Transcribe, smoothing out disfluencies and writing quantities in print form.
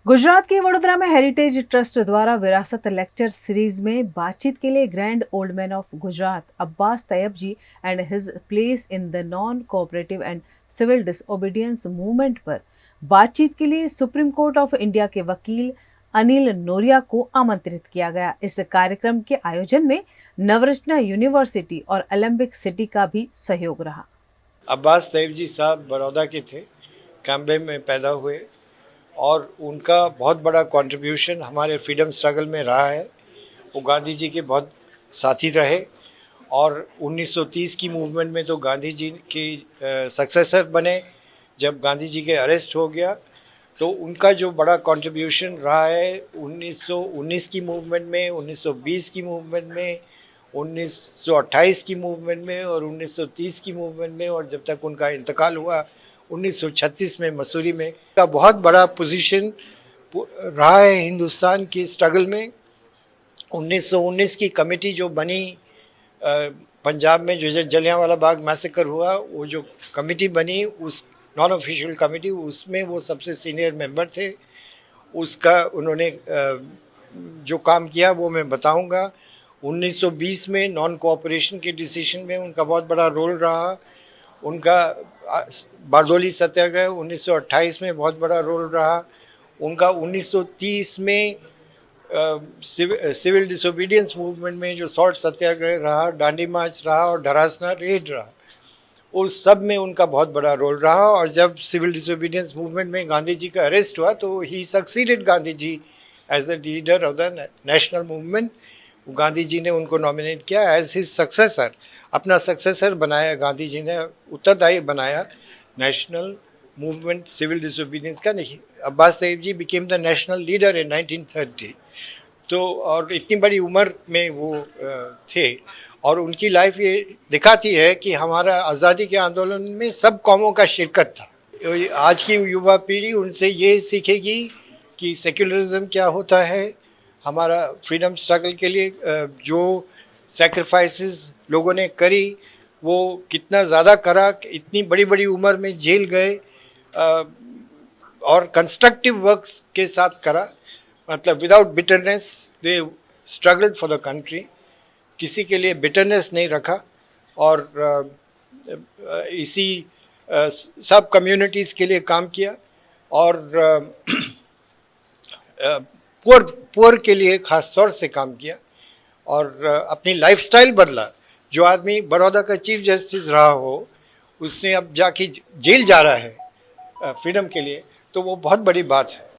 गुजरात के वडोदरा में heritage trust द्वारा विरासत लेक्चर सीरीज में बातचीत के लिए grand old man of Gujarat Abbas Tayyab ji and his place in the non cooperative and civil disobedience movement पर बातचीत के लिए सुप्रीम कोर्ट ऑफ इंडिया के वकील अनिल नोरिया को आमंत्रित किया गया। इस कार्यक्रम के आयोजन में नवरचना यूनिवर्सिटी और ओलंपिक सिटी का भी सहयोग रहा। अब्बास तैयब जी साहब बड़ौदा के थे, कैम्बे में पैदा हुए और उनका बहुत बड़ा कंट्रीब्यूशन हमारे फ्रीडम स्ट्रगल में रहा है। वो गांधी जी के बहुत साथी रहे और 1930 की मूवमेंट में तो गांधी जी के सक्सेसर बने। जब गांधी जी के अरेस्ट हो गया तो उनका जो बड़ा कंट्रीब्यूशन रहा है 1919 की मूवमेंट में, 1920 की मूवमेंट में, 1928 की मूवमेंट में और 1930 की मूवमेंट में, और जब तक उनका इंतकाल हुआ 1936 में मसूरी में, का बहुत बड़ा पोजीशन रहा है हिंदुस्तान की स्ट्रगल में। 1919 की कमेटी जो बनी पंजाब में, जो जलियांवाला बाग मैसेकर हुआ, वो जो कमेटी बनी, उस नॉन ऑफिशियल कमेटी, उसमें वो सबसे सीनियर मेंबर थे। उसका उन्होंने जो काम किया वो मैं बताऊंगा। 1920 में नॉन कोऑपरेशन के डिसीजन में उनका बहुत बड़ा रोल रहा। उनका बारदोली सत्याग्रह 1928 में बहुत बड़ा रोल रहा। उनका 1930 में सिविल डिसोबीडियंस मूवमेंट में जो सॉल्ट सत्याग्रह रहा, डांडी मार्च रहा और धरासना रेड रहा, उस सब में उनका बहुत बड़ा रोल रहा। और जब सिविल डिसोबीडियंस मूवमेंट में गांधी जी का अरेस्ट हुआ तो ही succeeded Gandhi ji as the leader of the national movement. Gandhi ji ने उनको नॉमिनेट किया एज हिज सक्सेसर, अपना सक्सेसर बनाया गांधी जी ने, उत्तरदायी बनाया नेशनल मूवमेंट सिविल डिसोबीडियंस का। नहीं, Abbas Tayyab ji became the national leader in 1930। तो और इतनी बड़ी उम्र में वो थे और उनकी लाइफ ये दिखाती है कि हमारा आज़ादी के आंदोलन में सब कौमों का शिरकत था। आज की युवा पीढ़ी उनसे ये सीखेगी कि सेक्युलरिज्म क्या होता है, हमारा फ्रीडम स्ट्रगल के लिए जो सैक्रिफाइसेस लोगों ने करी वो कितना ज़्यादा करा, इतनी बड़ी बड़ी उम्र में जेल गए और कंस्ट्रक्टिव वर्क्स के साथ करा, मतलब without bitterness they struggled for the country, किसी के लिए बिटरनेस नहीं रखा। और इसी सब कम्युनिटीज़ के लिए काम किया और पुअर के लिए ख़ास तौर से काम किया और अपनी लाइफस्टाइल बदला। जो आदमी बड़ौदा का चीफ जस्टिस रहा हो, उसने अब जाके जेल जा रहा है फ्रीडम के लिए, तो वो बहुत बड़ी बात है।